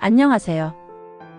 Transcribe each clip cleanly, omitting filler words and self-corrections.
안녕하세요.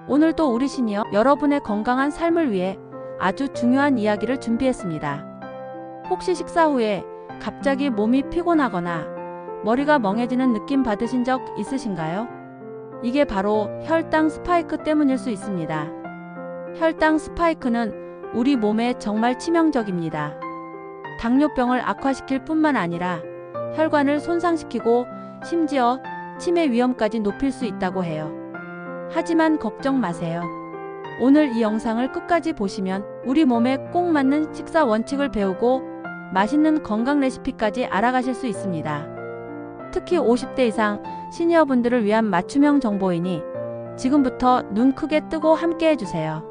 오늘도 우리 시니어 여러분의 건강한 삶을 위해 아주 중요한 이야기를 준비했습니다. 혹시 식사 후에 갑자기 몸이 피곤하거나 머리가 멍해지는 느낌 받으신 적 있으신가요? 이게 바로 혈당 스파이크 때문일 수 있습니다. 혈당 스파이크는 우리 몸에 정말 치명적입니다. 당뇨병을 악화시킬 뿐만 아니라 혈관을 손상시키고 심지어 치매 위험까지 높일 수 있다고 해요. 하지만 걱정 마세요. 오늘 이 영상을 끝까지 보시면 우리 몸에 꼭 맞는 식사 원칙을 배우고 맛있는 건강 레시피까지 알아가실 수 있습니다. 특히 50대 이상 시니어분들을 위한 맞춤형 정보이니 지금부터 눈 크게 뜨고 함께 해주세요.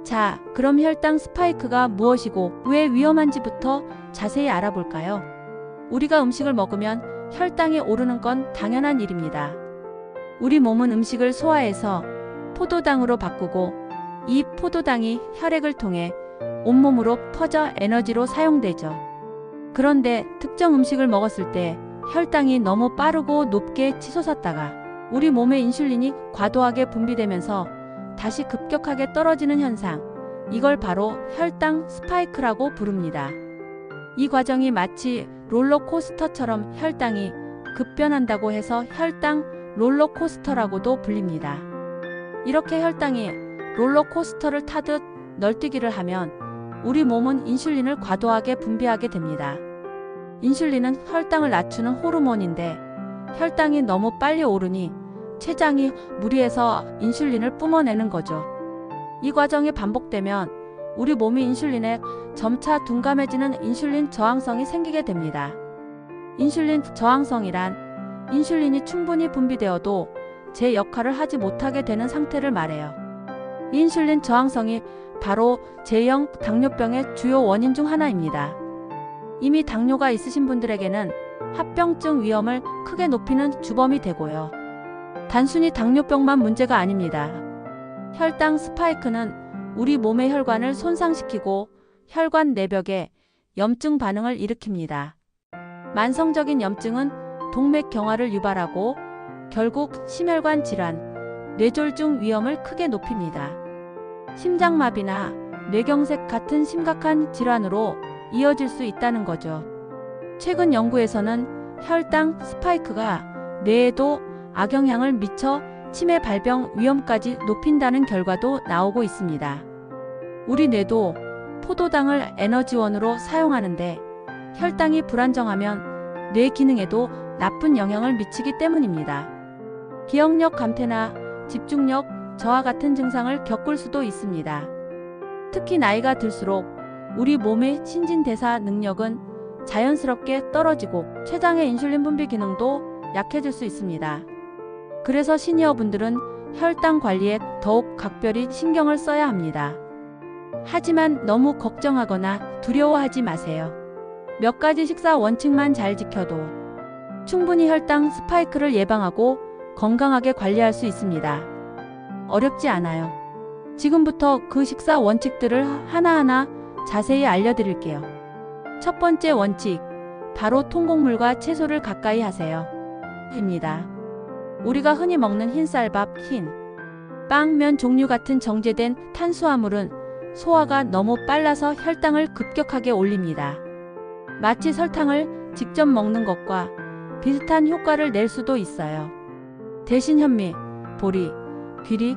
자, 그럼 혈당 스파이크가 무엇이고 왜 위험한지부터 자세히 알아볼까요? 우리가 음식을 먹으면 혈당이 오르는 건 당연한 일입니다. 우리 몸은 음식을 소화해서 포도당으로 바꾸고 이 포도당이 혈액을 통해 온몸으로 퍼져 에너지로 사용되죠. 그런데 특정 음식을 먹었을 때 혈당이 너무 빠르고 높게 치솟았다가 우리 몸의 인슐린이 과도하게 분비되면서 다시 급격하게 떨어지는 현상, 이걸 바로 혈당 스파이크라고 부릅니다. 이 과정이 마치 롤러코스터처럼 혈당이 급변한다고 해서 혈당 롤러코스터라고도 불립니다. 이렇게 혈당이 롤러코스터를 타듯 널뛰기를 하면 우리 몸은 인슐린을 과도하게 분비하게 됩니다. 인슐린은 혈당을 낮추는 호르몬인데 혈당이 너무 빨리 오르니 췌장이 무리해서 인슐린을 뿜어내는 거죠. 이 과정이 반복되면 우리 몸이 인슐린에 점차 둔감해지는 인슐린 저항성이 생기게 됩니다. 인슐린 저항성이란 인슐린이 충분히 분비되어도 제 역할을 하지 못하게 되는 상태를 말해요. 인슐린 저항성이 바로 제2형 당뇨병의 주요 원인 중 하나입니다. 이미 당뇨가 있으신 분들에게는 합병증 위험을 크게 높이는 주범이 되고요. 단순히 당뇨병만 문제가 아닙니다. 혈당 스파이크는 우리 몸의 혈관을 손상시키고 혈관 내벽에 염증 반응을 일으킵니다. 만성적인 염증은 동맥경화를 유발하고 결국 심혈관 질환, 뇌졸중 위험을 크게 높입니다. 심장마비나 뇌경색 같은 심각한 질환으로 이어질 수 있다는 거죠. 최근 연구에서는 혈당 스파이크가 뇌에도 악영향을 미쳐 치매 발병 위험까지 높인다는 결과도 나오고 있습니다. 우리 뇌도 포도당을 에너지원으로 사용하는데 혈당이 불안정하면 뇌 기능에도 나쁜 영향을 미치기 때문입니다. 기억력 감퇴나 집중력 저하 같은 증상을 겪을 수도 있습니다. 특히 나이가 들수록 우리 몸의 신진대사 능력은 자연스럽게 떨어지고 췌장의 인슐린 분비 기능도 약해질 수 있습니다. 그래서 시니어분들은 혈당 관리에 더욱 각별히 신경을 써야 합니다. 하지만 너무 걱정하거나 두려워하지 마세요. 몇 가지 식사 원칙만 잘 지켜도 충분히 혈당 스파이크를 예방하고 건강하게 관리할 수 있습니다. 어렵지 않아요. 지금부터 그 식사 원칙들을 하나하나 자세히 알려드릴게요. 첫 번째 원칙, 바로 통곡물과 채소를 가까이 하세요. 입니다. 우리가 흔히 먹는 흰쌀밥, 흰 빵, 면 종류 같은 정제된 탄수화물은 소화가 너무 빨라서 혈당을 급격하게 올립니다. 마치 설탕을 직접 먹는 것과 비슷한 효과를 낼 수도 있어요. 대신 현미, 보리, 귀리,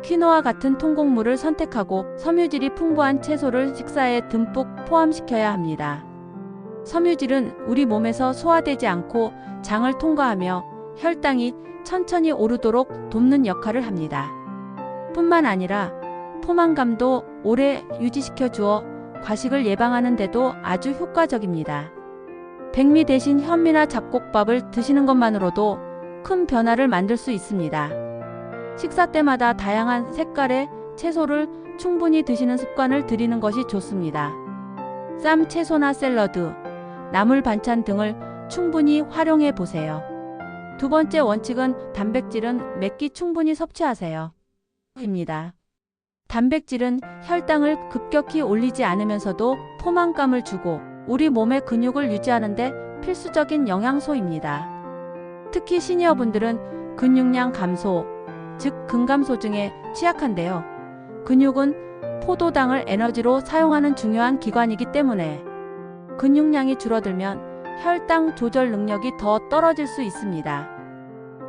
퀴노아 같은 통곡물을 선택하고 섬유질이 풍부한 채소를 식사에 듬뿍 포함시켜야 합니다. 섬유질은 우리 몸에서 소화되지 않고 장을 통과하며 혈당이 천천히 오르도록 돕는 역할을 합니다. 뿐만 아니라 포만감도 오래 유지시켜 주어 과식을 예방하는 데도 아주 효과적입니다. 백미 대신 현미나 잡곡밥을 드시는 것만으로도 큰 변화를 만들 수 있습니다. 식사 때마다 다양한 색깔의 채소를 충분히 드시는 습관을 들이는 것이 좋습니다. 쌈, 채소나 샐러드, 나물 반찬 등을 충분히 활용해 보세요. 두 번째 원칙은 단백질은 몇 끼 충분히 섭취하세요. 입니다. 단백질은 혈당을 급격히 올리지 않으면서도 포만감을 주고 우리 몸의 근육을 유지하는 데 필수적인 영양소입니다. 특히 시니어분들은 근육량 감소, 즉 근감소증에 취약한데요. 근육은 포도당을 에너지로 사용하는 중요한 기관이기 때문에 근육량이 줄어들면 혈당 조절 능력이 더 떨어질 수 있습니다.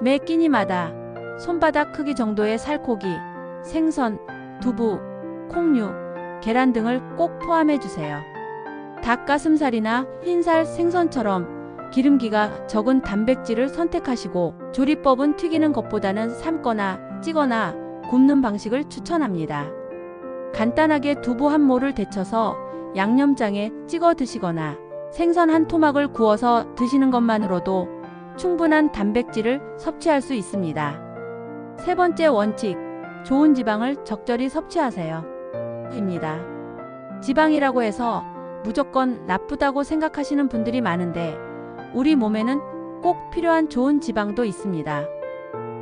매 끼니마다 손바닥 크기 정도의 살코기, 생선, 두부, 콩류, 계란 등을 꼭 포함해 주세요. 닭가슴살이나 흰살 생선처럼 기름기가 적은 단백질을 선택하시고 조리법은 튀기는 것보다는 삶거나 찌거나 굽는 방식을 추천합니다. 간단하게 두부 한 모를 데쳐서 양념장에 찍어 드시거나 생선 한 토막을 구워서 드시는 것만으로도 충분한 단백질을 섭취할 수 있습니다. 세 번째 원칙, 좋은 지방을 적절히 섭취하세요. 입니다. 지방이라고 해서 무조건 나쁘다고 생각하시는 분들이 많은데 우리 몸에는 꼭 필요한 좋은 지방도 있습니다.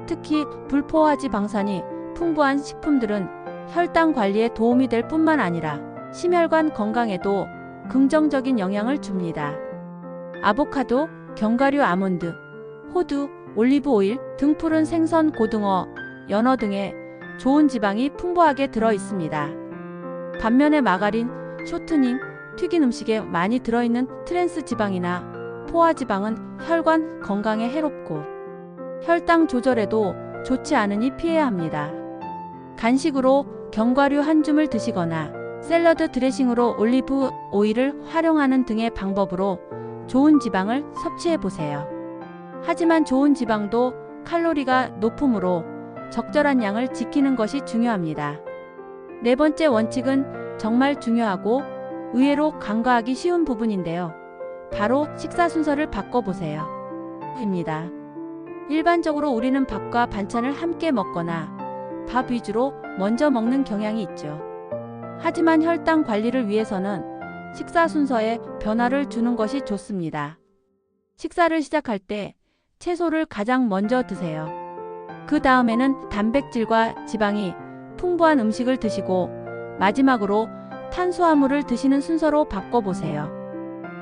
특히 불포화지방산이 풍부한 식품들은 혈당 관리에 도움이 될 뿐만 아니라 심혈관 건강에도 긍정적인 영향을 줍니다. 아보카도, 견과류 아몬드, 호두, 올리브 오일, 등푸른 생선, 고등어, 연어 등에 좋은 지방이 풍부하게 들어 있습니다. 반면에 마가린, 쇼트닝, 튀긴 음식에 많이 들어있는 트랜스 지방이나 포화지방은 혈관 건강에 해롭고 혈당 조절에도 좋지 않으니 피해야 합니다. 간식으로 견과류 한 줌을 드시거나 샐러드 드레싱으로 올리브 오일을 활용하는 등의 방법으로 좋은 지방을 섭취해 보세요. 하지만 좋은 지방도 칼로리가 높으므로 적절한 양을 지키는 것이 중요합니다. 네 번째 원칙은 정말 중요하고 의외로 간과하기 쉬운 부분인데요. 바로 식사 순서를 바꿔보세요. 입니다. 일반적으로 우리는 밥과 반찬을 함께 먹거나 밥 위주로 먼저 먹는 경향이 있죠. 하지만 혈당 관리를 위해서는 식사 순서에 변화를 주는 것이 좋습니다. 식사를 시작할 때 채소를 가장 먼저 드세요. 그 다음에는 단백질과 지방이 풍부한 음식을 드시고 마지막으로 탄수화물을 드시는 순서로 바꿔보세요.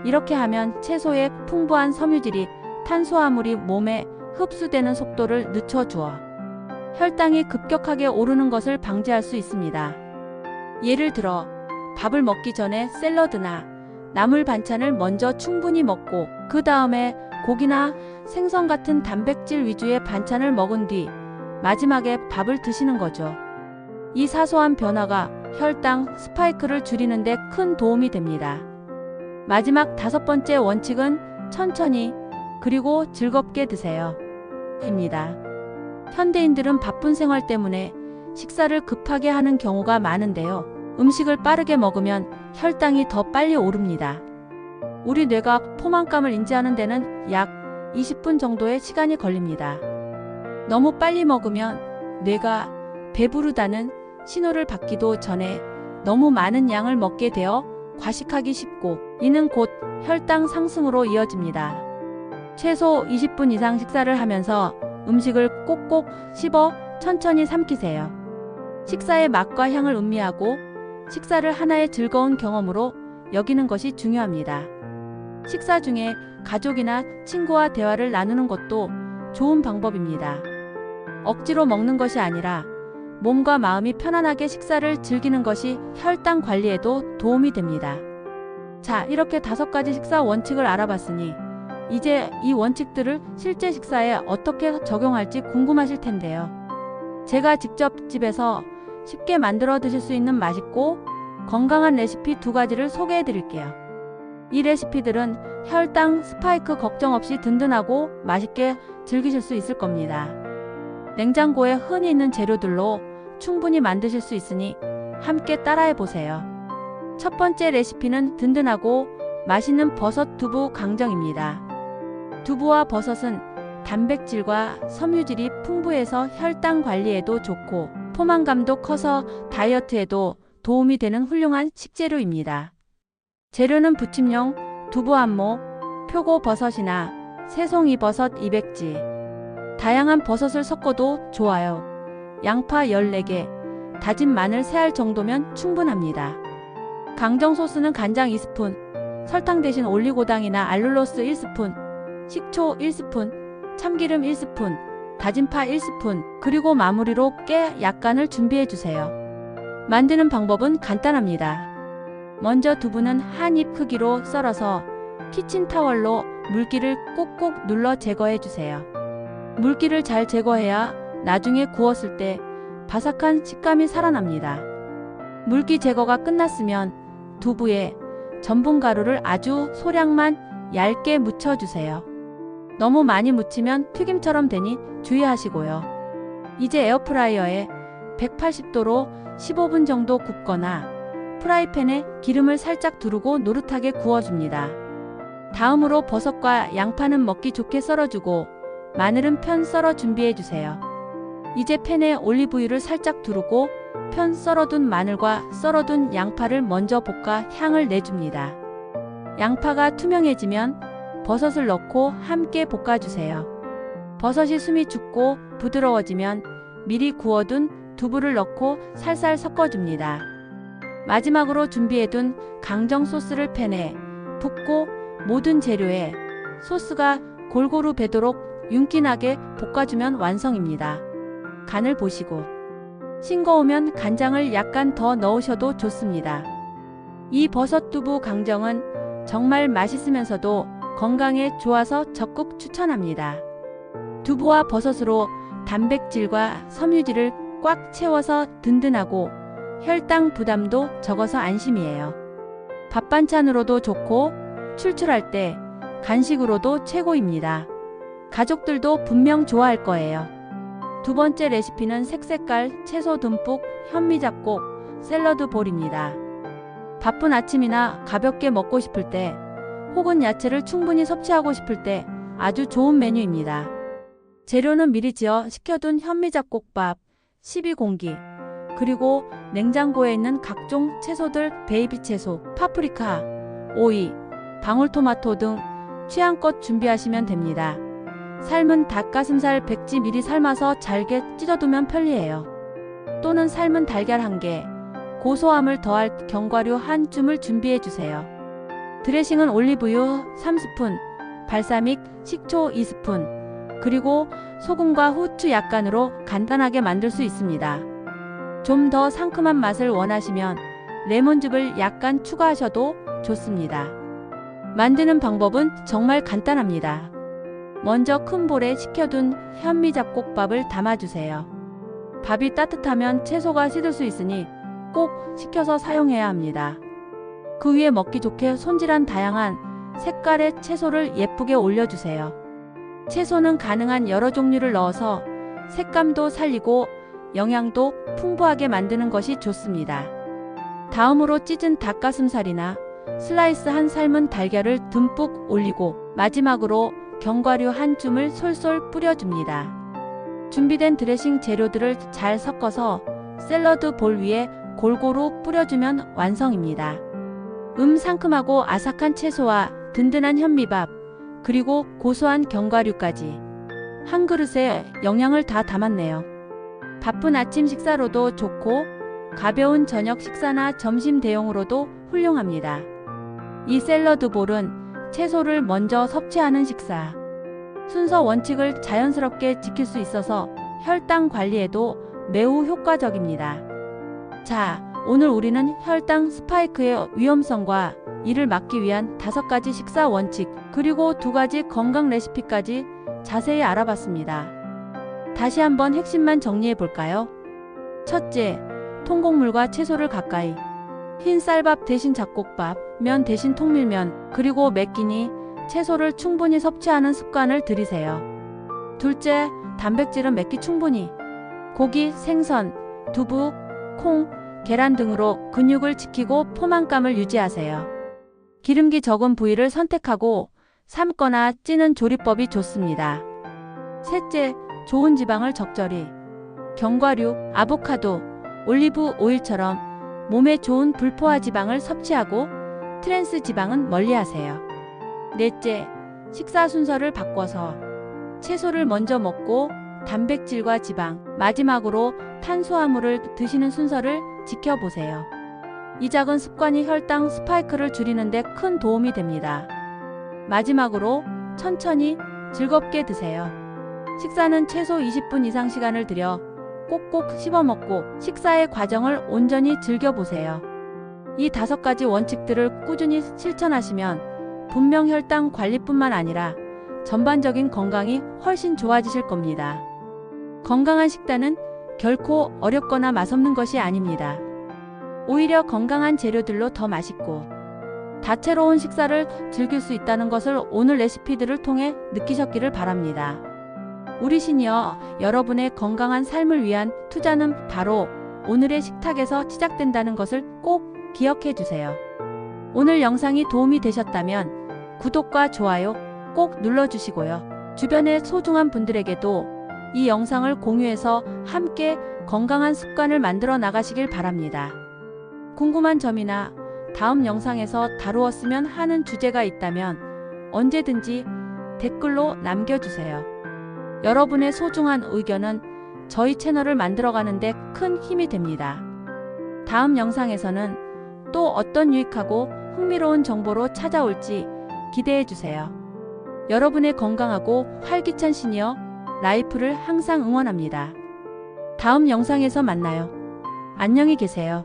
이렇게 하면 채소의 풍부한 섬유질이 탄수화물이 몸에 흡수되는 속도를 늦춰주어 혈당이 급격하게 오르는 것을 방지할 수 있습니다. 예를 들어 밥을 먹기 전에 샐러드나 나물 반찬을 먼저 충분히 먹고 그 다음에 고기나 생선 같은 단백질 위주의 반찬을 먹은 뒤 마지막에 밥을 드시는 거죠. 이 사소한 변화가 혈당 스파이크를 줄이는 데 큰 도움이 됩니다. 마지막 다섯 번째 원칙은 천천히 그리고 즐겁게 드세요. 입니다. 현대인들은 바쁜 생활 때문에 식사를 급하게 하는 경우가 많은데요. 음식을 빠르게 먹으면 혈당이 더 빨리 오릅니다. 우리 뇌가 포만감을 인지하는 데는 약 20분 정도의 시간이 걸립니다. 너무 빨리 먹으면 뇌가 배부르다는 신호를 받기도 전에 너무 많은 양을 먹게 되어 과식하기 쉽고 이는 곧 혈당 상승으로 이어집니다. 최소 20분 이상 식사를 하면서 음식을 꼭꼭 씹어 천천히 삼키세요. 식사의 맛과 향을 음미하고 식사를 하나의 즐거운 경험으로 여기는 것이 중요합니다. 식사 중에 가족이나 친구와 대화를 나누는 것도 좋은 방법입니다. 억지로 먹는 것이 아니라 몸과 마음이 편안하게 식사를 즐기는 것이 혈당 관리에도 도움이 됩니다. 자, 이렇게 5가지 식사 원칙을 알아봤으니 이제 이 원칙들을 실제 식사에 어떻게 적용할지 궁금하실 텐데요. 제가 직접 집에서 쉽게 만들어 드실 수 있는 맛있고 건강한 레시피 2가지를 소개해 드릴게요. 이 레시피들은 혈당 스파이크 걱정 없이 든든하고 맛있게 즐기실 수 있을 겁니다. 냉장고에 흔히 있는 재료들로 충분히 만드실 수 있으니 함께 따라해 보세요. 첫 번째 레시피는 든든하고 맛있는 버섯 두부 강정입니다. 두부와 버섯은 단백질과 섬유질이 풍부해서 혈당 관리에도 좋고 포만감도 커서 다이어트에도 도움이 되는 훌륭한 식재료입니다. 재료는 부침용 두부 한모, 표고버섯이나 새송이버섯 200지, 다양한 버섯을 섞어도 좋아요. 양파 14개, 다진 마늘 3알 정도면 충분합니다. 강정 소스는 간장 2스푼, 설탕 대신 올리고당이나 알룰로스 1스푼, 식초 1스푼, 참기름 1스푼, 다진 파 1스푼, 그리고 마무리로 깨 약간을 준비해 주세요. 만드는 방법은 간단합니다. 먼저 두부는 한 입 크기로 썰어서 키친타월로 물기를 꾹꾹 눌러 제거해 주세요. 물기를 잘 제거해야 나중에 구웠을 때 바삭한 식감이 살아납니다. 물기 제거가 끝났으면 두부에 전분가루를 아주 소량만 얇게 묻혀주세요. 너무 많이 묻히면 튀김처럼 되니 주의하시고요. 이제 에어프라이어에 180도로 15분 정도 굽거나 프라이팬에 기름을 살짝 두르고 노릇하게 구워줍니다. 다음으로 버섯과 양파는 먹기 좋게 썰어주고 마늘은 편 썰어 준비해주세요. 이제 팬에 올리브유를 살짝 두르고 편 썰어둔 마늘과 썰어둔 양파를 먼저 볶아 향을 내줍니다. 양파가 투명해지면 버섯을 넣고 함께 볶아주세요. 버섯이 숨이 죽고 부드러워지면 미리 구워둔 두부를 넣고 살살 섞어줍니다. 마지막으로 준비해둔 강정 소스를 팬에 붓고 모든 재료에 소스가 골고루 배도록 윤기나게 볶아주면 완성입니다. 간을 보시고 싱거우면 간장을 약간 더 넣으셔도 좋습니다. 이 버섯두부 강정은 정말 맛있으면서도 건강에 좋아서 적극 추천합니다. 두부와 버섯으로 단백질과 섬유질을 꽉 채워서 든든하고 혈당 부담도 적어서 안심이에요. 밥 반찬으로도 좋고 출출할 때 간식으로도 최고입니다. 가족들도 분명 좋아할 거예요. 두 번째 레시피는 색색깔 채소 듬뿍 현미잡곡 샐러드 볼입니다. 바쁜 아침이나 가볍게 먹고 싶을 때 혹은 야채를 충분히 섭취하고 싶을 때 아주 좋은 메뉴입니다. 재료는 미리 지어 식혀둔 현미잡곡밥 12공기, 그리고 냉장고에 있는 각종 채소들 베이비 채소, 파프리카, 오이, 방울토마토 등 취향껏 준비하시면 됩니다. 삶은 닭가슴살 100g 미리 삶아서 잘게 찢어두면 편리해요. 또는 삶은 달걀 1개, 고소함을 더할 견과류 한 줌을 준비해주세요. 드레싱은 올리브유 3스푼, 발사믹, 식초 2스푼, 그리고 소금과 후추 약간으로 간단하게 만들 수 있습니다. 좀 더 상큼한 맛을 원하시면 레몬즙을 약간 추가하셔도 좋습니다. 만드는 방법은 정말 간단합니다. 먼저 큰 볼에 식혀둔 현미잡곡밥을 담아주세요. 밥이 따뜻하면 채소가 식을 수 있으니 꼭 식혀서 사용해야 합니다. 그 위에 먹기 좋게 손질한 다양한 색깔의 채소를 예쁘게 올려주세요. 채소는 가능한 여러 종류를 넣어서 색감도 살리고 영양도 풍부하게 만드는 것이 좋습니다. 다음으로 찢은 닭가슴살이나 슬라이스한 삶은 달걀을 듬뿍 올리고 마지막으로 견과류 한 줌을 솔솔 뿌려줍니다. 준비된 드레싱 재료들을 잘 섞어서 샐러드 볼 위에 골고루 뿌려주면 완성입니다. 상큼하고 아삭한 채소와 든든한 현미밥, 그리고 고소한 견과류까지 한 그릇에 영양을 다 담았네요. 바쁜 아침 식사로도 좋고 가벼운 저녁 식사나 점심 대용으로도 훌륭합니다. 이 샐러드 볼은 채소를 먼저 섭취하는 식사, 순서 원칙을 자연스럽게 지킬 수 있어서 혈당 관리에도 매우 효과적입니다. 자, 오늘 우리는 혈당 스파이크의 위험성과 이를 막기 위한 5가지 식사 원칙, 그리고 2가지 건강 레시피까지 자세히 알아봤습니다. 다시 한번 핵심만 정리해 볼까요? 첫째, 통곡물과 채소를 가까이. 흰 쌀밥 대신 잡곡밥, 면 대신 통밀면, 그리고 매 끼니 채소를 충분히 섭취하는 습관을 들이세요. 둘째, 단백질은 몇 끼 충분히. 고기, 생선, 두부, 콩, 계란 등으로 근육을 지키고 포만감을 유지하세요. 기름기 적은 부위를 선택하고 삶거나 찌는 조리법이 좋습니다. 셋째, 좋은 지방을 적절히. 견과류, 아보카도, 올리브 오일처럼 몸에 좋은 불포화 지방을 섭취하고 트랜스 지방은 멀리하세요. 넷째, 식사 순서를 바꿔서 채소를 먼저 먹고 단백질과 지방, 마지막으로 탄수화물을 드시는 순서를 지켜보세요. 이 작은 습관이 혈당 스파이크를 줄이는 데 큰 도움이 됩니다. 마지막으로 천천히 즐겁게 드세요. 식사는 최소 20분 이상 시간을 들여 꼭꼭 씹어 먹고 식사의 과정을 온전히 즐겨보세요. 이 5가지 원칙들을 꾸준히 실천하시면 분명 혈당 관리뿐만 아니라 전반적인 건강이 훨씬 좋아지실 겁니다. 건강한 식단은 결코 어렵거나 맛없는 것이 아닙니다. 오히려 건강한 재료들로 더 맛있고 다채로운 식사를 즐길 수 있다는 것을 오늘 레시피들을 통해 느끼셨기를 바랍니다. 우리 시니어 여러분의 건강한 삶을 위한 투자는 바로 오늘의 식탁에서 시작된다는 것을 꼭 기억해 주세요. 오늘 영상이 도움이 되셨다면 구독과 좋아요 꼭 눌러주시고요. 주변의 소중한 분들에게도 이 영상을 공유해서 함께 건강한 습관을 만들어 나가시길 바랍니다. 궁금한 점이나 다음 영상에서 다루었으면 하는 주제가 있다면 언제든지 댓글로 남겨주세요. 여러분의 소중한 의견은 저희 채널을 만들어가는데 큰 힘이 됩니다. 다음 영상에서는 또 어떤 유익하고 흥미로운 정보로 찾아올지 기대해주세요. 여러분의 건강하고 활기찬 시니어 라이프를 항상 응원합니다. 다음 영상에서 만나요. 안녕히 계세요.